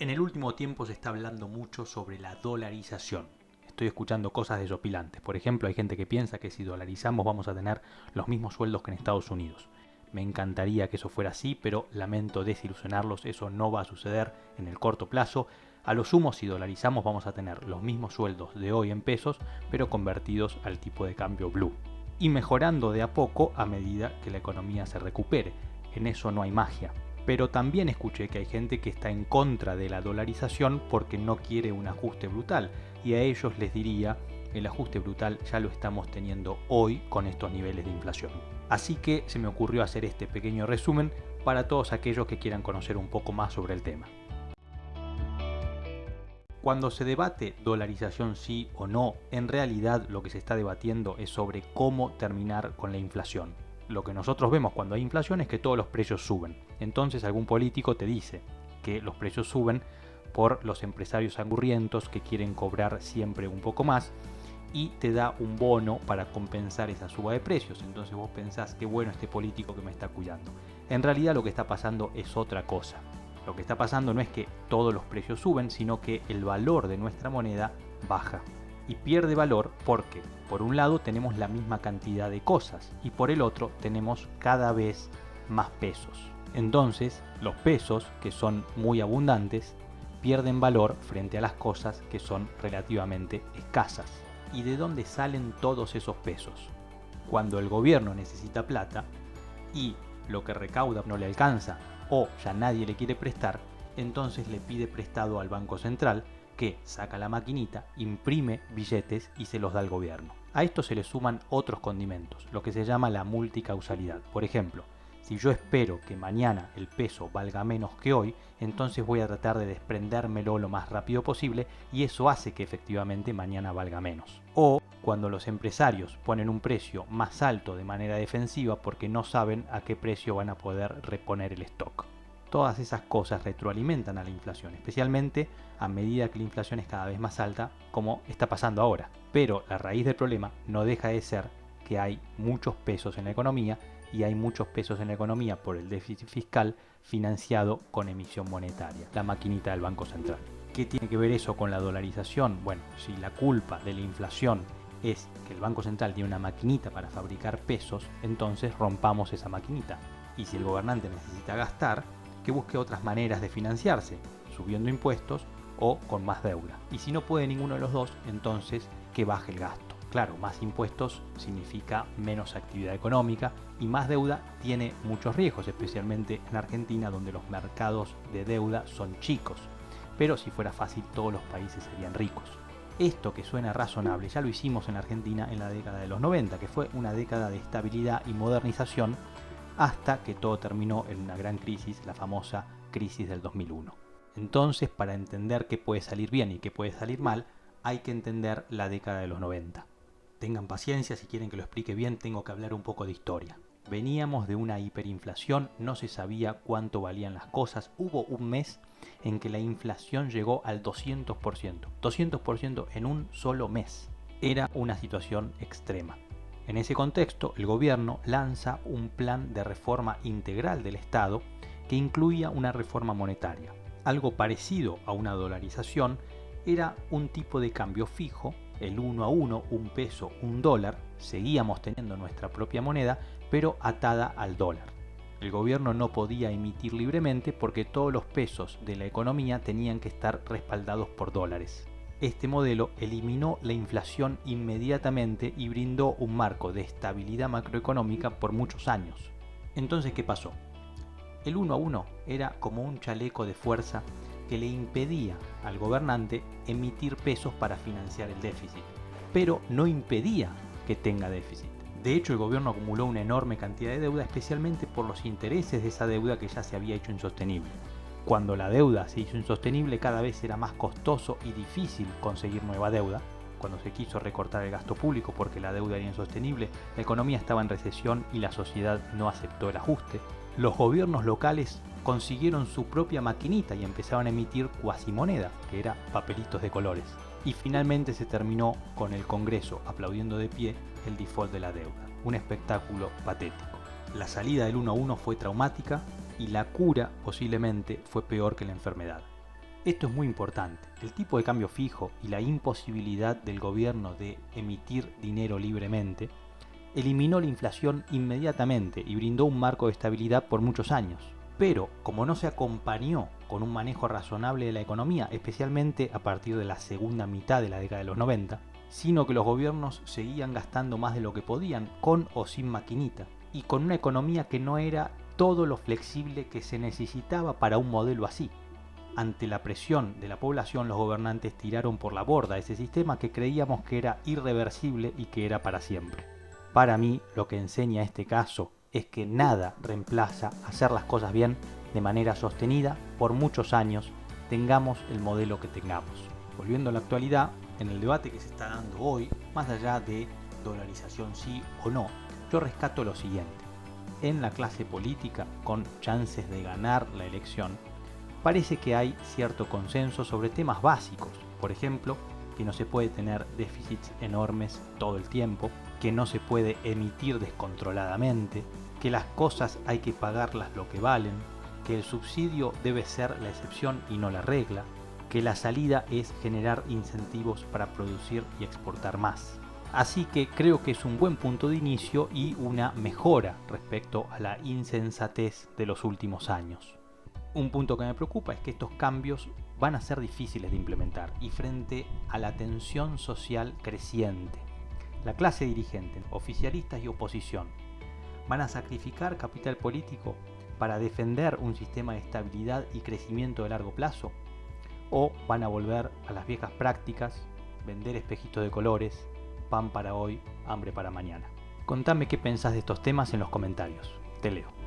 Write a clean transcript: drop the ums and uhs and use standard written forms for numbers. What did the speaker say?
En el último tiempo se está hablando mucho sobre la dolarización. Estoy escuchando cosas desopilantes. Por ejemplo, hay gente que piensa que si dolarizamos vamos a tener los mismos sueldos que en Estados Unidos. Me encantaría que eso fuera así, pero lamento desilusionarlos, eso no va a suceder en el corto plazo. A lo sumo, si dolarizamos vamos a tener los mismos sueldos de hoy en pesos, pero convertidos al tipo de cambio blue. Y mejorando de a poco a medida que la economía se recupere. En eso no hay magia. Pero también escuché que hay gente que está en contra de la dolarización porque no quiere un ajuste brutal. Y a ellos les diría, el ajuste brutal ya lo estamos teniendo hoy con estos niveles de inflación. Así que se me ocurrió hacer este pequeño resumen para todos aquellos que quieran conocer un poco más sobre el tema. Cuando se debate dolarización sí o no, en realidad lo que se está debatiendo es sobre cómo terminar con la inflación. Lo que nosotros vemos cuando hay inflación es que todos los precios suben. Entonces algún político te dice que los precios suben por los empresarios angurrientos que quieren cobrar siempre un poco más y te da un bono para compensar esa suba de precios. Entonces vos pensás que bueno este político que me está cuidando. En realidad lo que está pasando es otra cosa. Lo que está pasando no es que todos los precios suben, sino que el valor de nuestra moneda baja. Y pierde valor porque, por un lado, tenemos la misma cantidad de cosas y por el otro tenemos cada vez más pesos. Entonces, los pesos, que son muy abundantes, pierden valor frente a las cosas que son relativamente escasas. ¿Y de dónde salen todos esos pesos? Cuando el gobierno necesita plata y lo que recauda no le alcanza o ya nadie le quiere prestar, entonces le pide prestado al Banco Central, que saca la maquinita, imprime billetes y se los da al gobierno. A esto se le suman otros condimentos, lo que se llama la multicausalidad. Por ejemplo, si yo espero que mañana el peso valga menos que hoy, entonces voy a tratar de desprendérmelo lo más rápido posible y eso hace que efectivamente mañana valga menos. O cuando los empresarios ponen un precio más alto de manera defensiva porque no saben a qué precio van a poder reponer el stock. Todas esas cosas retroalimentan a la inflación, especialmente a medida que la inflación es cada vez más alta, como está pasando ahora. Pero la raíz del problema no deja de ser que hay muchos pesos en la economía y hay muchos pesos en la economía por el déficit fiscal financiado con emisión monetaria, la maquinita del Banco Central. ¿Qué tiene que ver eso con la dolarización? Bueno, si la culpa de la inflación es que el Banco Central tiene una maquinita para fabricar pesos, entonces rompamos esa maquinita. Y si el gobernante necesita gastar, que busque otras maneras de financiarse, subiendo impuestos o con más deuda. Y si no puede ninguno de los dos, entonces que baje el gasto. Claro, más impuestos significa menos actividad económica y más deuda tiene muchos riesgos, especialmente en Argentina donde los mercados de deuda son chicos. Pero si fuera fácil todos los países serían ricos. Esto que suena razonable ya lo hicimos en Argentina en la década de los 90, que fue una década de estabilidad y modernización hasta que todo terminó en una gran crisis, la famosa crisis del 2001. Entonces, para entender qué puede salir bien y qué puede salir mal, hay que entender la década de los 90. Tengan paciencia, si quieren que lo explique bien, tengo que hablar un poco de historia. Veníamos de una hiperinflación, no se sabía cuánto valían las cosas. Hubo un mes en que la inflación llegó al 200%. 200% en un solo mes. Era una situación extrema. En ese contexto, el gobierno lanza un plan de reforma integral del Estado que incluía una reforma monetaria. Algo parecido a una dolarización era un tipo de cambio fijo, el 1 a 1, un peso, un dólar. Seguíamos teniendo nuestra propia moneda, pero atada al dólar. El gobierno no podía emitir libremente porque todos los pesos de la economía tenían que estar respaldados por dólares. Este modelo eliminó la inflación inmediatamente y brindó un marco de estabilidad macroeconómica por muchos años. Entonces, ¿qué pasó? El 1 a 1 era como un chaleco de fuerza que le impedía al gobernante emitir pesos para financiar el déficit, pero no impedía que tenga déficit. De hecho, el gobierno acumuló una enorme cantidad de deuda, especialmente por los intereses de esa deuda que ya se había hecho insostenible. Cuando la deuda se hizo insostenible, cada vez era más costoso y difícil conseguir nueva deuda. Cuando se quiso recortar el gasto público porque la deuda era insostenible, la economía estaba en recesión y la sociedad no aceptó el ajuste. Los gobiernos locales consiguieron su propia maquinita y empezaron a emitir cuasimoneda, que era papelitos de colores. Y finalmente se terminó con el Congreso aplaudiendo de pie el default de la deuda. Un espectáculo patético. La salida del 1 a 1 fue traumática y la cura posiblemente fue peor que la enfermedad. Esto es muy importante. El tipo de cambio fijo y la imposibilidad del gobierno de emitir dinero libremente eliminó la inflación inmediatamente y brindó un marco de estabilidad por muchos años. Pero, como no se acompañó con un manejo razonable de la economía, especialmente a partir de la segunda mitad de la década de los 90, sino que los gobiernos seguían gastando más de lo que podían, con o sin maquinita, y con una economía que no era todo lo flexible que se necesitaba para un modelo así. Ante la presión de la población, los gobernantes tiraron por la borda ese sistema que creíamos que era irreversible y que era para siempre. Para mí, lo que enseña este caso es que nada reemplaza hacer las cosas bien de manera sostenida por muchos años, tengamos el modelo que tengamos. Volviendo a la actualidad, en el debate que se está dando hoy, más allá de dolarización sí o no, yo rescato lo siguiente. En la clase política, con chances de ganar la elección, parece que hay cierto consenso sobre temas básicos, por ejemplo, que no se puede tener déficits enormes todo el tiempo, que no se puede emitir descontroladamente, que las cosas hay que pagarlas lo que valen, que el subsidio debe ser la excepción y no la regla, que la salida es generar incentivos para producir y exportar más. Así que creo que es un buen punto de inicio y una mejora respecto a la insensatez de los últimos años. Un punto que me preocupa es que estos cambios van a ser difíciles de implementar y frente a la tensión social creciente, la clase dirigente, oficialistas y oposición, van a sacrificar capital político para defender un sistema de estabilidad y crecimiento de largo plazo, o van a volver a las viejas prácticas, vender espejitos de colores, pan para hoy, hambre para mañana. Contame qué pensás de estos temas en los comentarios. Te leo.